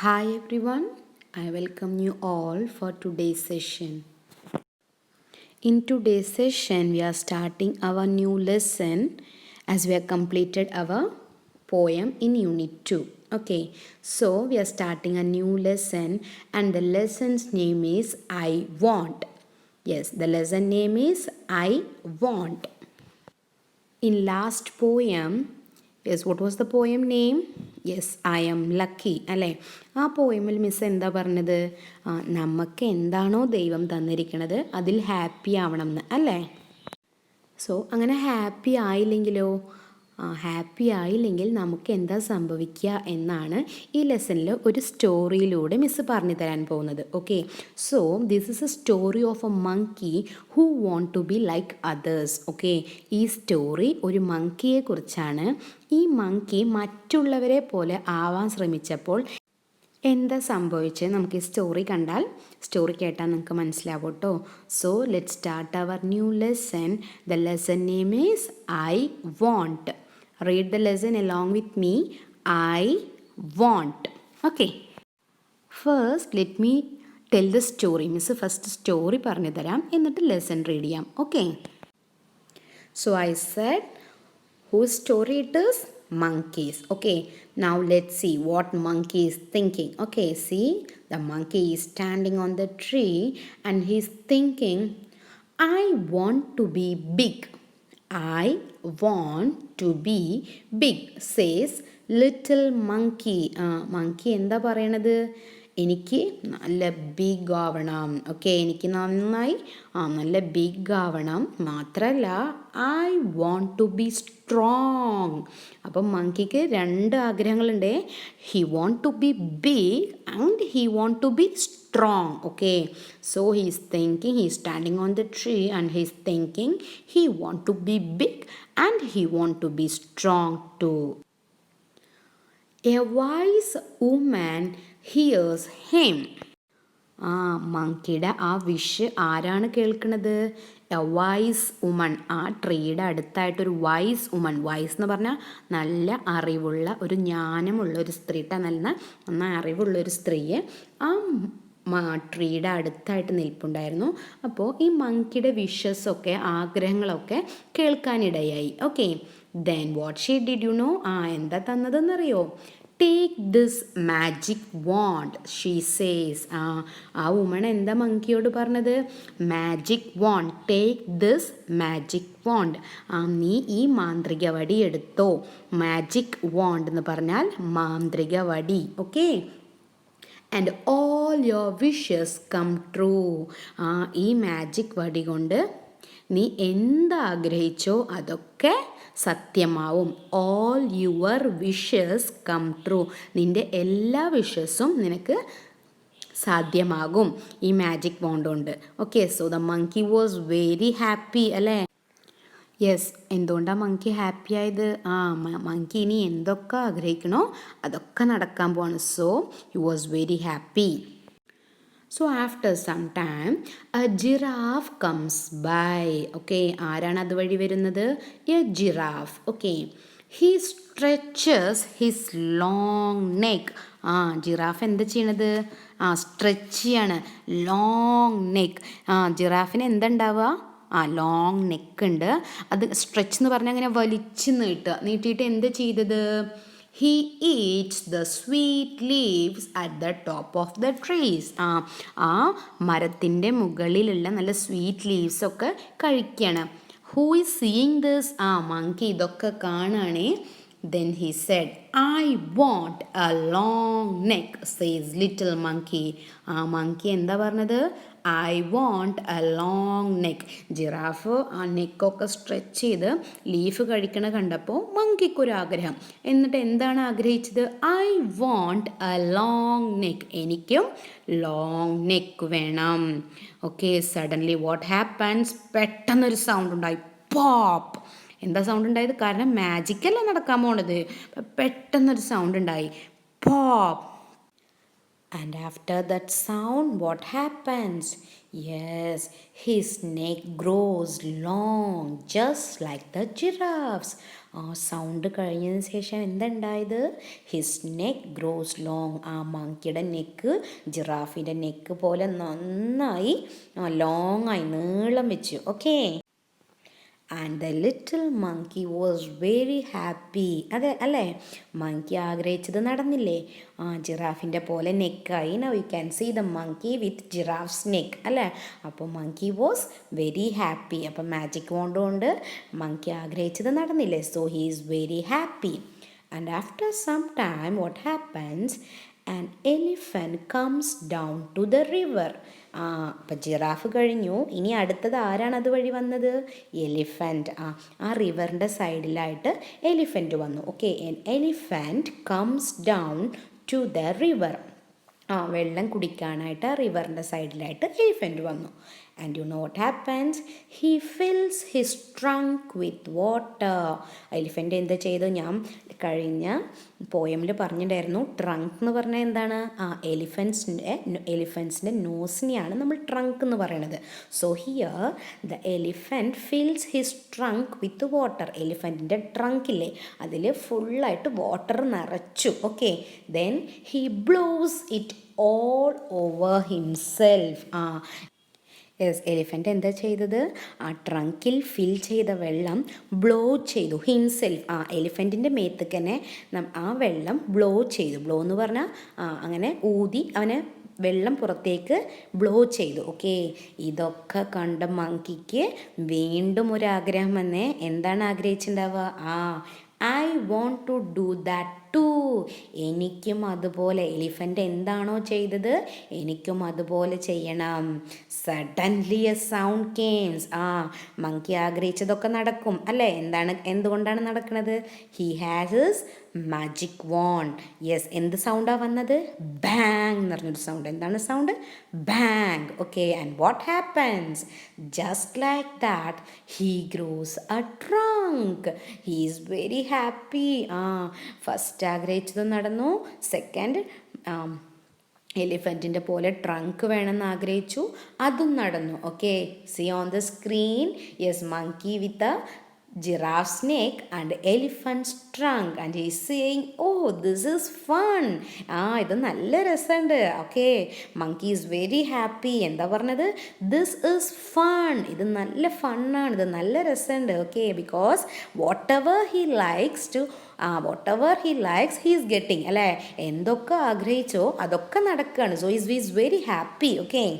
Hi everyone, I welcome you all for today's session. In today's session, we are starting our new lesson as we have completed our poem in Unit 2. Okay, so we are starting a new lesson and the lesson's name is I Want. Yes, the lesson name is I Want. In last poem, yes, what was the poem name? Yes I M lucky അല്ലേ? ആ പോയമിൽ miss എന്താ പറഞ്ഞത്? നമുക്ക് എന്താണോ ദൈവം തന്നിരിക്കുന്നത് അതിൽ happy ആവണം എന്ന് അല്ലേ? സോ അങ്ങനെ ഹാപ്പി ആയില്ലെങ്കിലോ? ഹാപ്പി ആയില്ലെങ്കിൽ നമുക്ക് എന്താ സംഭവിക്കുക എന്നാണ് ഈ ലെസണിൽ ഒരു സ്റ്റോറിയിലൂടെ മിസ്സ് പറഞ്ഞു തരാൻ പോകുന്നത്. Okay, so this is a story of a monkey who want to be like others. Okay, ഈ സ്റ്റോറി ഒരു മങ്കിയെ കുറിച്ചാണ്. ഈ മങ്കി മറ്റുള്ളവരെ പോലെ ആവാൻ ശ്രമിച്ചപ്പോൾ എന്താ സംഭവിച്ചത് നമുക്ക് ഈ സ്റ്റോറി കണ്ടാൽ, സ്റ്റോറി കേട്ടാൽ നിങ്ങൾക്ക് മനസ്സിലാവും കേട്ടോ. So let start our new lesson. The lesson name is I want. Read the lesson along with me. I want. Okay, first let me tell the story. Miss first story പറഞ്ഞു തരാം, എന്നിട്ട് lesson read ചെയ്യാം. Okay, so I said whose story it is? Monkeys. Okay, now let's see what monkey is thinking. Okay, see, the monkey is standing on the tree and he's thinking, I want to be big. I want to be big, says little monkey. Monkey എന്താ പറയണത്? എനിക്ക് നല്ല big ആവണം. Okay, എനിക്ക് നന്നായി നല്ല big ആവണം. മാത്രമല്ല I want to be strong. അപ്പം മങ്കിക്ക് രണ്ട് ആഗ്രഹങ്ങളുണ്ട്. He want to be big and he want to be strong. Okay, so he's thinking, he's standing on the tree and he's thinking he want to be big and he want to be strong too. A wise woman hears him. മങ്കിയുടെ ആ wish ആരാണ് കേൾക്കുന്നത്? A wise woman. ആ ട്രീയുടെ അടുത്തായിട്ടൊരു vice woman. Vice എന്ന് പറഞ്ഞാൽ നല്ല അറിവുള്ള ഒരു ജ്ഞാനമുള്ള ഒരു സ്ത്രീ. നല്ല അറിവുള്ളൊരു സ്ത്രീയെ ആ ട്രീയുടെ അടുത്തായിട്ട് നിൽപ്പുണ്ടായിരുന്നു. അപ്പോൾ ഈ മങ്കിയുടെ വിഷസൊക്കെ ആഗ്രഹങ്ങളൊക്കെ കേൾക്കാനിടയായി. Okay, then what she did you know? എന്താ തന്നതെന്നറിയോ? Take this magic wand, she says. ആ വുമൺ എന്താ മങ്കിയോട് പറഞ്ഞത്? Magic wand. Take this magic wand. നീ ഈ മാന്ത്രിക വടി എടുത്തോ. മാജിക് വാണ്ട് എന്ന് പറഞ്ഞാൽ മാന്ത്രിക വടി. Okay, and all your wishes come true. ഈ മാജിക് വടി കൊണ്ട് നീ എന്താഗ്രഹിച്ചോ അതൊക്കെ സത്യമാവും. All your wishes come true. നിൻ്റെ എല്ലാ വിഷസും നിനക്ക് സാധ്യമാകും ഈ മാജിക് വോണ്ട് കൊണ്ട്. Okay, so the monkey was very happy അല്ലേ? യെസ്, എന്തുകൊണ്ടാണ് മങ്കി ഹാപ്പി ആയത്? മങ്കി ഇനി എന്തൊക്കെ ആഗ്രഹിക്കണോ അതൊക്കെ നടക്കാൻ പോവാണ്. So he was very happy. So after some time, a giraffe comes by. Okay, ആരാണ് അതുവഴി വരുന്നത്? A giraffe. Okay, he stretches his long neck. Giraffe എന്താ ചെയ്യണത്? സ്ട്രെച്ച് ചെയ്യാണ്. Long neck. ജിറാഫിന് എന്താ ഉണ്ടാവുക? ലോങ് നെക്ക് ഉണ്ട്. അത് സ്ട്രെച്ച് എന്ന് പറഞ്ഞാൽ അങ്ങനെ വലിച്ച് നീട്ടിയിട്ട് എന്താ ചെയ്തത്? He eats the sweet leaves at the top of the trees. മരത്തിൻ്റെ മുകളിലുള്ള നല്ല സ്വീറ്റ് ലീവ്സ് ഒക്കെ കഴിക്കുകയാണ്. Who is seeing this? Monkey ഇതൊക്കെ കാണുകയാണേ. Then he said, I want a long neck, says little monkey. Monkey എന്താ പറഞ്ഞത്? I want a long neck. Giraffe ആ നെക്കൊക്കെ stretch ചെയ്ത് ലീഫ് കഴിക്കണ കണ്ടപ്പോൾ മങ്കിക്കൊരാഗ്രഹം. എന്നിട്ട് എന്താണ് ആഗ്രഹിച്ചത്? I want a long neck. എനിക്കും ലോങ് നെക്ക് വേണം. Okay, suddenly what happens? പെട്ടെന്നൊരു സൗണ്ട് ഉണ്ടായി. പോപ്പ്. എന്താ സൗണ്ട് ഉണ്ടായത്? കാരണം മാജിക്കല്ല നടക്കാൻ പോണത്. പെട്ടെന്നൊരു സൗണ്ട് ഉണ്ടായി. Pop. And after that sound, what happens? Yes, his neck grows long, just like the giraffes. Sound കഴിഞ്ഞതിന് ശേഷം എന്തുണ്ടായത്? His neck grows long. ആ മങ്കിയുടെ നെക്ക് ജിറാഫിൻ്റെ നെക്ക് പോലെ നന്നായി ലോങ് ആയി നീളം വെച്ചു. Okay. And the little monkey was very happy. അതെ അല്ലേ, മങ്കി ആഗ്രഹിച്ചത് നടന്നില്ലേ? ജിറാഫിൻ്റെ പോലെ നെക്കായി. Now you can see the monkey with giraffe's neck അല്ലേ. അപ്പോൾ മങ്കി വാസ് വെരി ഹാപ്പി. അപ്പം മാജിക് വോണ്ട് കൊണ്ട് മങ്കി ആഗ്രഹിച്ചത് നടന്നില്ലേ? So he is very happy. And after some time what happens? An elephant comes down to the river. അപ്പം giraffe കഴിഞ്ഞു, ഇനി അടുത്തത് ആരാണ് അതുവഴി വന്നത്? എലിഫൻറ്റ്. ആ റിവറിൻ്റെ സൈഡിലായിട്ട് എലിഫൻറ്റ് വന്നു. Okay, an elephant comes down to the river. വെള്ളം കുടിക്കാനായിട്ട് ആ റിവറിൻ്റെ സൈഡിലായിട്ട് എലിഫൻറ്റ് വന്നു. And you know what happens? He fills his trunk with water. Elephant എന്താ ചെയ്തു? ഞാൻ കഴിഞ്ഞ പോയമിൽ പറഞ്ഞിട്ടുണ്ടായിരുന്നു, ട്രങ്ക് എന്ന് പറഞ്ഞാൽ എന്താണ്? എലിഫൻസിൻ്റെ നോസിനെയാണ് നമ്മൾ ട്രങ്ക് എന്ന് പറയുന്നത്. So here the elephant fills his trunk with water. എലിഫൻറ്റിൻ്റെ ട്രങ്കില്ലേ, അതിൽ ഫുള്ളായിട്ട് വാട്ടർ നിറച്ചു. Okay, then he blows it all over himself. Elephant എന്താ ചെയ്തത്? ആ ട്രങ്കിൽ ഫിൽ ചെയ്ത വെള്ളം ബ്ലോ ചെയ്തു. ഹിംസെൽഫ്. എലിഫൻറ്റിൻ്റെ മേത്തേക്ക് തന്നെ ആ വെള്ളം ബ്ലോ ചെയ്തു. ബ്ലോ എന്ന് പറഞ്ഞാൽ അങ്ങനെ ഊതി അവനെ വെള്ളം പുറത്തേക്ക് ബ്ലോ ചെയ്തു. ഓക്കെ, ഇതൊക്കെ കണ്ട മങ്കിക്ക് വീണ്ടും ഒരു ആഗ്രഹം വന്നേ. എന്താണ് ആഗ്രഹിച്ചിട്ടുണ്ടാവുക? I want to do that too. എനിക്കും അതുപോലെ, എലിഫൻ്റ് എന്താണോ ചെയ്തത് എനിക്കും അതുപോലെ ചെയ്യണം. Suddenly a sound comes. Monkey ആഗ്രഹിച്ചതൊക്കെ നടക്കും അല്ലേ? എന്തുകൊണ്ടാണ് നടക്കുന്നത്? He has his magic wand. Yes, എന്ത് സൗണ്ടാണ് വന്നത്? ബാങ് എന്ന് പറഞ്ഞൊരു സൗണ്ട്. എന്താണ് sound? Bang. Okay, and what happens? Just like that he grows a trunk. He is very happy. First ആഗ്രഹിച്ചതും നടന്നു. സെക്കൻഡ് എലിഫൻറ്റിൻ്റെ പോലെ ട്രങ്ക് വേണമെന്ന് ആഗ്രഹിച്ചു, അതും നടന്നു. Okay, see on the screen. Yes, monkey with a giraffe's neck and elephant's trunk and he's saying, oh, this is fun. ഇത് നല്ല രസമുണ്ട്. Okay, monkey is very happy. എന്താ പറഞ്ഞത്? this is fun. ഇത് നല്ല ഫണ്ണാണ്, ഇത് നല്ല രസമുണ്ട്. Okay, because whatever he likes he is getting അല്ലേ? എന്തൊക്കെ ആഗ്രഹിച്ചോ അതൊക്കെ നടക്കുകയാണ്. so he is very happy. okay,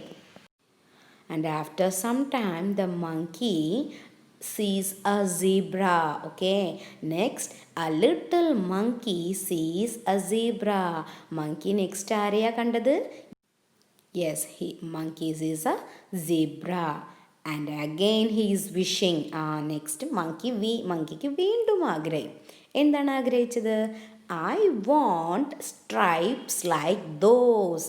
and after some time the monkey sees a zebra. Okay, next a little monkey sees a zebra. Monkey next ആരെയാ കണ്ടത്? Yes, monkey sees a zebra and again he is wishing. Next monkeyക്ക് വീണ്ടും ആഗ്രഹം. എന്താണ് ആഗ്രഹിച്ചത്? I want stripes like those.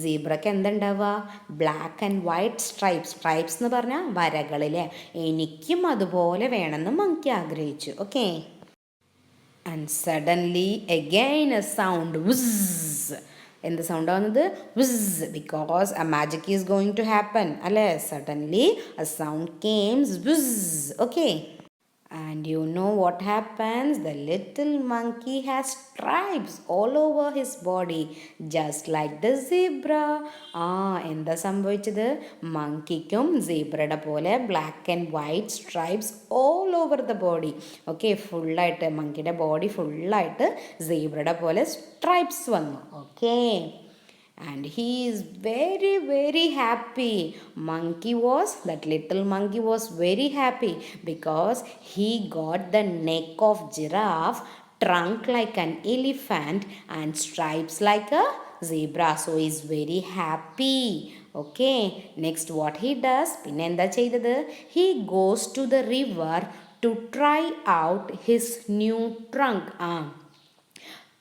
സീബ്രയ്ക്ക് എന്തുണ്ടാവുക? Black and white stripes എന്ന് പറഞ്ഞാൽ വരകളിലെ. എനിക്കും അതുപോലെ വേണമെന്ന് മങ്കി ആഗ്രഹിച്ചു. Okay, and suddenly again a sound. Whiz. എന്ത് സൗണ്ട് ആവുന്നത്? Whiz. Because a magic is going to happen അല്ലേ? Suddenly a sound comes. Whiz. Okay, and you know what happens? The little monkey has stripes all over his body just like the zebra. എന്താ സംഭവിച്ചത്? മങ്കിക്കും സീബ്രയുടെ പോലെ black and white stripes all over the body. Okay, ഫുള്ളായിട്ട് മങ്കിയുടെ body ഫുള്ളായിട്ട് സീബ്രയുടെ പോലെ stripes വന്നു. Okay, and he is very very happy. That little monkey was very happy because he got the neck of giraffe, trunk like an elephant and stripes like a zebra. So he is very happy. Okay, next what he does? പിന്നെ എന്താ ചെയ്തത്? He goes to the river to try out his new trunk.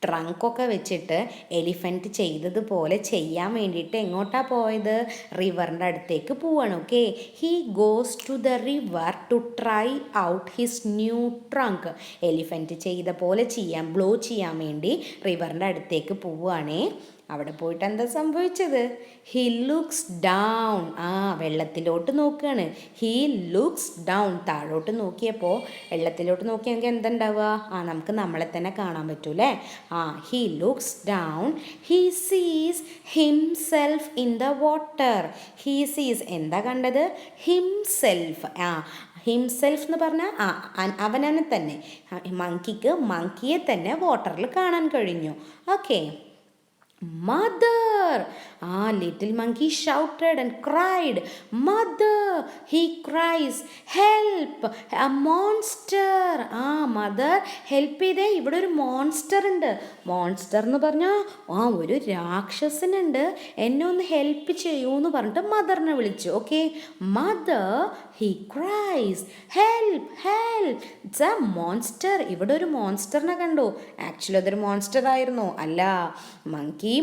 ട്രങ്കൊക്കെ വെച്ചിട്ട് elephant ചെയ്തതുപോലെ ചെയ്യാൻ വേണ്ടിയിട്ട് എങ്ങോട്ടാണ് പോയത്? റിവറിൻ്റെ അടുത്തേക്ക് പോവാണ്. Okay, he goes to the river to try out his new trunk. Elephant ചെയ്ത പോലെ ബ്ലോ ചെയ്യാൻ വേണ്ടി റിവറിൻ്റെ അടുത്തേക്ക് പോവുകയാണേ. അവിടെ പോയിട്ട് എന്താ സംഭവിച്ചത്? He looks down. വെള്ളത്തിലോട്ട് നോക്കുകയാണ്. He looks down. താഴോട്ട് നോക്കിയപ്പോൾ വെള്ളത്തിലോട്ട് നോക്കിയെങ്കിൽ എന്തുണ്ടാവുക? നമുക്ക് നമ്മളെ തന്നെ കാണാൻ പറ്റൂലേ? He looks down. ഹി സീസ് himself in the water. He സീസ് എന്താ കണ്ടത്? ഹിംസെൽഫ്. ഹിംസെൽഫ് എന്ന് പറഞ്ഞാൽ അവനെ തന്നെ. മങ്കിക്ക് മങ്കിയെ തന്നെ വാട്ടറിൽ കാണാൻ കഴിഞ്ഞു. Okay. Mother! Little monkey shouted and cried. Mother! He cries. Help! A monster! Mother, help ചെയ്തേ, ഇവിടെ ഒരു മോൺസ്റ്റർ ഉണ്ട്. മോൺസ്റ്റർ എന്ന് പറഞ്ഞാൽ ഒരു രാക്ഷസനുണ്ട്, എന്നെ ഒന്ന് ഹെൽപ്പ് ചെയ്യൂ എന്ന് പറഞ്ഞിട്ട് മദറിനെ വിളിച്ചു. Okay. Mother, he cries. Help! Help! It's a monster. ഇവിടെ ഒരു മോൺസ്റ്ററിനെ കണ്ടു. ആക്ച്വലി അതൊരു മോൺസ്റ്റർ ആയിരുന്നു. അല്ല,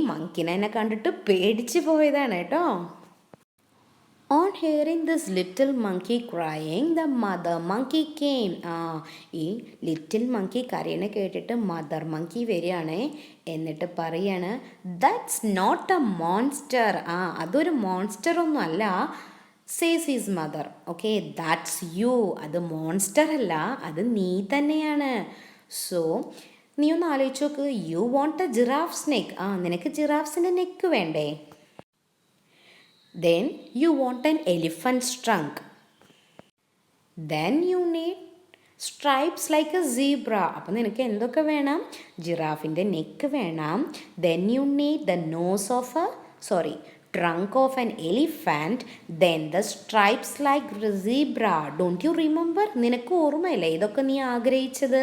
മങ്കിനെ കണ്ടിട്ട് പേടിച്ചു പോയതാണ് കേട്ടോ. On hearing this little monkey crying, the mother monkey came. ഈ ലിറ്റിൽ മങ്കി കരയണ കേട്ടിട്ട് മദർ മങ്കി വരികയാണ്. എന്നിട്ട് പറയാണ്, ദാറ്റ്സ് നോട്ട് എ മോൺസ്റ്റർ. അതൊരു മോൺസ്റ്റർ ഒന്നും അല്ല. says his mother. Okay, that's you. അത് മോൺസ്റ്റർ അല്ല, അത് നീ തന്നെയാണ്. സോ നീ ഒന്ന് ആലോചിച്ച് നോക്ക്. You want a giraffe's neck. നിനക്ക് ജിറാഫ്സിൻ്റെ നെക്ക് വേണ്ടേ? Then you want an elephant's trunk. Then you need stripes like a zebra. അപ്പം നിനക്ക് എന്തൊക്കെ വേണം? ജിറാഫിൻ്റെ നെക്ക് വേണം. Then you need the nose of trunk of an elephant, then the stripes like zebra. Don't you remember? നിനക്ക് ഓർമ്മയില്ലേ ഇതൊക്കെ നീ ആഗ്രഹിച്ചത്?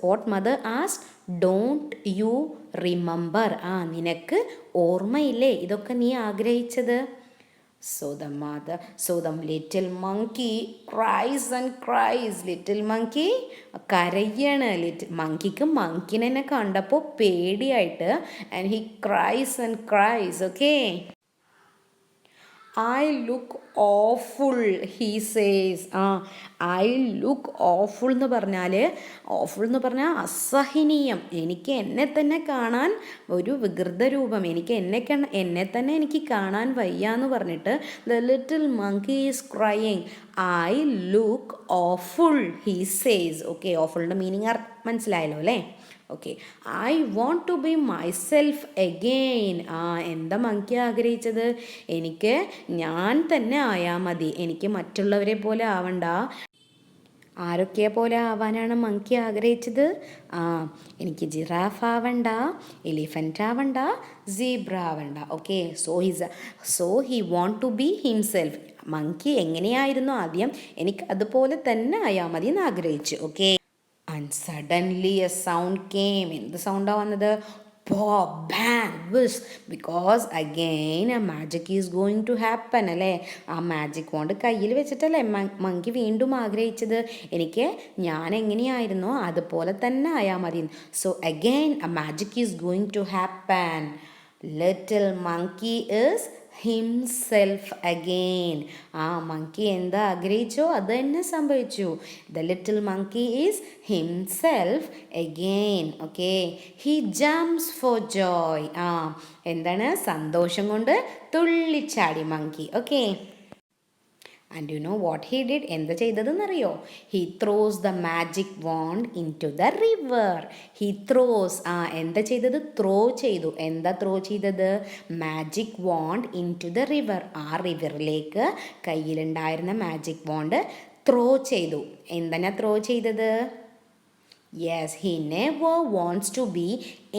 what mother asked? Don't you remember? നിനക്ക് ഓർമ്മയില്ലേ ഇതൊക്കെ നീ ആഗ്രഹിച്ചത്? So the little monkey cries and cries. Little monkey കരയാണ്. മങ്കിക്ക് മങ്കിനെ കണ്ടപ്പോൾ പേടിയായിട്ട്. and he cries and cries. Okay. I look awful, he says. I look awful എന്ന് പറഞ്ഞാൽ അസഹനീയം. എനിക്ക് എന്നെ തന്നെ കാണാൻ ഒരു വികൃത രൂപം. എനിക്ക് എന്നെ തന്നെ എനിക്ക് കാണാൻ വയ്യ എന്ന് പറഞ്ഞിട്ട് the little monkey is crying. I look awful, he says. Okay, awfulൻ്റെ മീനിങ് മനസ്സിലായല്ലോ അല്ലേ? Okay. I want to be myself again. എന്താ മങ്കി ആഗ്രഹിച്ചത്? എനിക്ക് ഞാൻ തന്നെ ആയാൽ മതി, എനിക്ക് മറ്റുള്ളവരെ പോലെ ആവണ്ട. ആരൊക്കെ പോലെ ആവാനാണ് മങ്കി ആഗ്രഹിച്ചത്? എനിക്ക് ജിറാഫ് ആവണ്ട, എലിഫൻ്റ് ആവണ്ട, സീബ്ര ആവണ്ട. Okay. So he want to be himself. Monkey എങ്ങനെയായിരുന്നു ആദ്യം, എനിക്ക് അതുപോലെ തന്നെ ആയാൽ മതി എന്ന് ആഗ്രഹിച്ചു. Okay. And suddenly a sound came. എന്ത് സൗണ്ടാണ് വന്നത്? Pop, bang, whiz. Because again a magic is going to happen. അല്ലേ? മാജിക് വോണ്ട് കയ്യിൽ വെച്ചിട്ടല്ലേ മങ്കി വീണ്ടും ആഗ്രഹിച്ചത്? എനിക്ക് ഞാൻ എങ്ങനെയായിരുന്നോ അതുപോലെ തന്നെ ആയാൽ മതി. So again a magic is going to happen. Little monkey is himself again. Monkey എന്താ ആഗ്രഹിച്ചോ അത് തന്നെ സംഭവിച്ചു. The little monkey is himself again. Okay. He jumps for joy. എന്താണ്? സന്തോഷം കൊണ്ട് തുള്ളിച്ചാടി monkey. Okay. And you know what he did? എന്താ ചെയ്തതെന്നറിയോ? He throws the magic wand into the river. He throws. എന്താ ചെയ്തത്? ത്രോ ചെയ്തു. എന്താ ത്രോ ചെയ്തത്? Magic wand into the river. റിവറിലേക്ക് കയ്യിലുണ്ടായിരുന്ന മാജിക് വാണ്ട് ത്രോ ചെയ്തു. എന്താണ് ത്രോ ചെയ്തത്? Yes, he never wants to be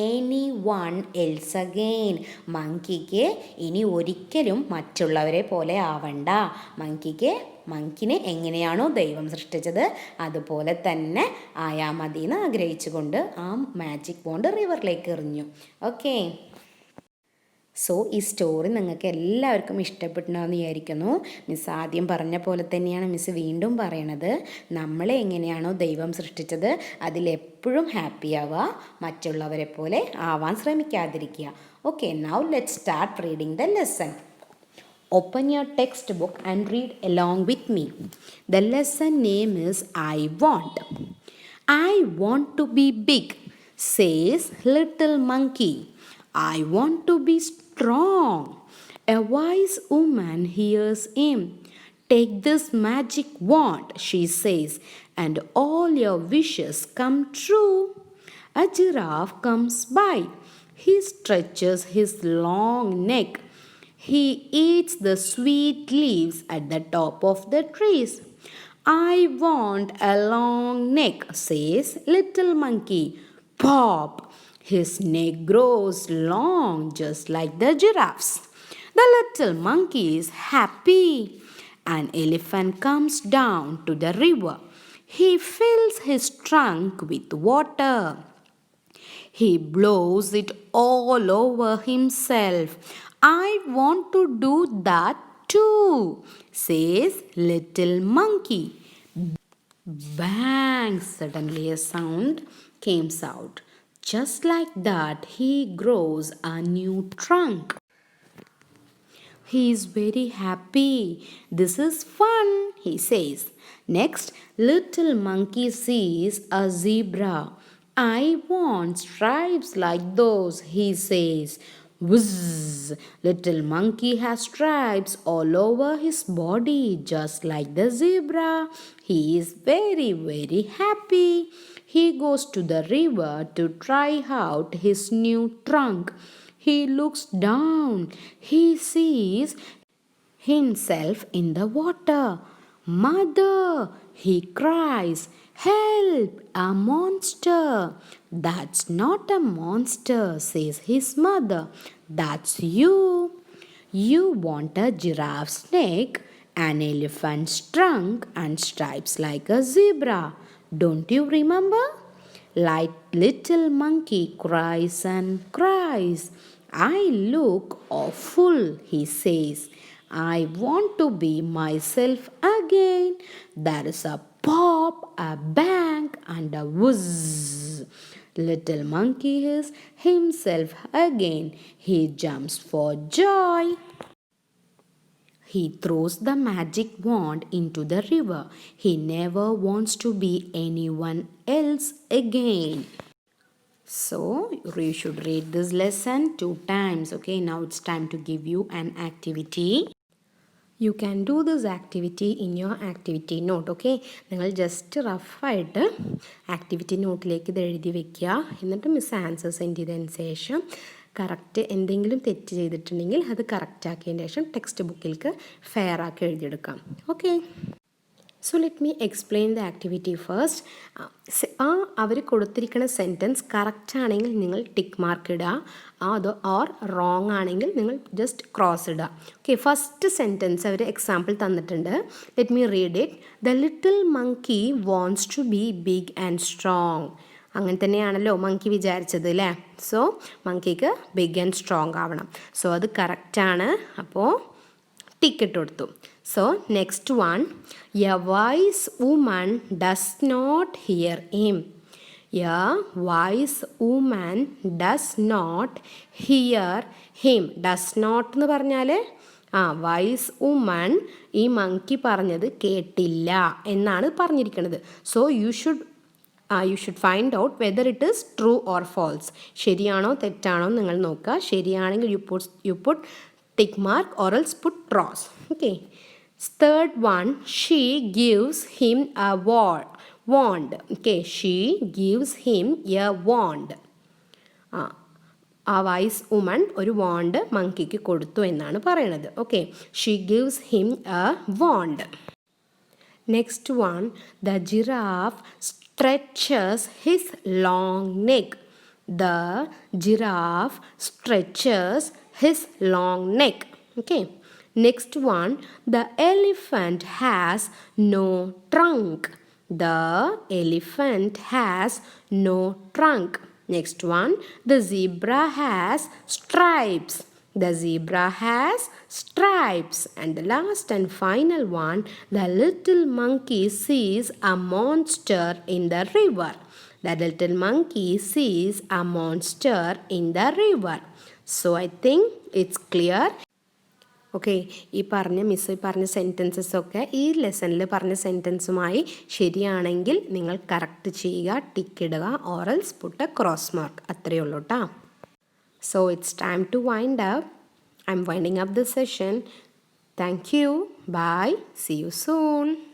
anyone else again. മങ്കിക്ക് ഇനി ഒരിക്കലും മറ്റുള്ളവരെ പോലെ ആവണ്ട. മങ്കിനെ എങ്ങനെയാണോ ദൈവം സൃഷ്ടിച്ചത് അതുപോലെ തന്നെ ആയാൽ മതി എന്ന് ആഗ്രഹിച്ചുകൊണ്ട് മാജിക് വോണ്ട് റിവറിലേക്ക് എറിഞ്ഞു. ഓക്കെ. സോ ഈ സ്റ്റോറി നിങ്ങൾക്ക് എല്ലാവർക്കും ഇഷ്ടപ്പെട്ടുണ്ടാവുമെന്ന് വിചാരിക്കുന്നു. മിസ് ആദ്യം പറഞ്ഞ പോലെ തന്നെയാണ് മിസ് വീണ്ടും പറയണത്. നമ്മളെ എങ്ങനെയാണോ ദൈവം സൃഷ്ടിച്ചത് അതിലെപ്പോഴും ഹാപ്പി ആവുക, മറ്റുള്ളവരെ പോലെ ആവാൻ ശ്രമിക്കാതിരിക്കുക. Okay, now let's start reading the lesson. Open your textbook and read along with me. The lesson name is I Want. I want to be big. says little monkey. I want to be strong. A wise woman hears him. Take this magic wand, she says, and all your wishes come true. A giraffe comes by. He stretches his long neck. He eats the sweet leaves at the top of the trees. I want a long neck, says little monkey. Pop! His neck grows long just like the giraffe's. The little monkey is happy. An elephant comes down to the river. He fills his trunk with water. He blows it all over himself. I want to do that too, says little monkey. Bang! Suddenly a sound came out. Just like that, he grows a new trunk. He is very happy. This is fun, he says. Next, little monkey sees a zebra. I want stripes like those, he says. Whizz! Little monkey has stripes all over his body, just like the zebra. He is very, very happy. He goes to the river to try out his new trunk. He looks down. He sees himself in the water. Mother, he cries, help, a monster. That's not a monster, says his mother. That's you. You want a giraffe's neck, an elephant's trunk, and stripes like a zebra. Don't you remember? Like little monkey cries and cries. I look awful, he says. I want to be myself again. There is a pop, a bang, and a whizz. Little monkey is himself again. He jumps for joy. He throws the magic wand into the river. He never wants to be anyone else again. So, you should read this lesson 2 times. Okay, now it's time to give you an activity. You can do this activity in your activity note. Okay, നിങ്ങൾ just റഫായിട്ട് activity നോട്ടിലേക്ക് ഇത് എഴുതി വെക്കുക. എന്നിട്ട് miss answer send ചെയ്തതിന് ശേഷം correct എന്തെങ്കിലും തെറ്റ് ചെയ്തിട്ടുണ്ടെങ്കിൽ അത് കറക്റ്റ് ആക്കിയതിന് ശേഷം ടെക്സ്റ്റ് ബുക്കിലേക്ക് ഫെയർ ആക്കി എഴുതിയെടുക്കാം. Okay, so let me explain the activity first. അവർ കൊടുത്തിരിക്കുന്ന സെൻറ്റൻസ് കറക്റ്റ് ആണെങ്കിൽ നിങ്ങൾ ടിക്ക് മാർക്ക് ഇടുക, അതോ ഓർ റോങ് ആണെങ്കിൽ നിങ്ങൾ ജസ്റ്റ് ക്രോസ് ഇടുക. Okay, first sentence our example തന്നിട്ടുണ്ട്. Let me read it. The little monkey wants to be big and strong. അങ്ങനെ തന്നെയാണല്ലോ മങ്കി വിചാരിച്ചത് അല്ലേ? സോ മങ്കിക്ക് ബിഗ് ആൻഡ് സ്ട്രോങ് ആവണം. സോ അത് കറക്റ്റാണ്. അപ്പോൾ ടിക്ക് ഇട്ട് കൊടുത്തു. So next one, a wise woman does not hear him. A wise woman does not hear him. Does not എന്ന് പറഞ്ഞാൽ വൈസ് വുമൺ ഈ മങ്കി പറഞ്ഞത് കേട്ടില്ല എന്നാണ് പറഞ്ഞിരിക്കുന്നത്. So you should find out whether it is true or false. ശരിയാണോ തെറ്റാണോ നിങ്ങൾ നോക്കുക. ശരിയാണെങ്കിൽ you put tick mark or else put cross. Okay. Third one, she gives him a wand. Okay, she gives him a wand. ആ vice woman ഒരു want മങ്കിക്ക് കൊടുത്തു എന്നാണ് പറയണത്. Okay, she gives him A want. Next one, the giraffe stretches his long neck. The giraffe stretches his long neck. Okay. Next one, the elephant has no trunk. The elephant has no trunk. Next one, the zebra has stripes. The zebra has stripes. And the last and final one, the little monkey sees a monster in the river. The little monkey sees a monster in the river. So I think it's clear. Okay, ഈ പറഞ്ഞ സെൻറ്റൻസസൊക്കെ ഈ ലെസണിൽ പറഞ്ഞ സെൻറ്റൻസുമായി ശരിയാണെങ്കിൽ നിങ്ങൾ correct ചെയ്യുക, tick ഇടുക, ഓറൽസ് puttu cross mark, അത്രയേ ഉള്ളൂ കേട്ടോ. So it's time to wind up. I'm winding up this session. Thank you. Bye. See you soon.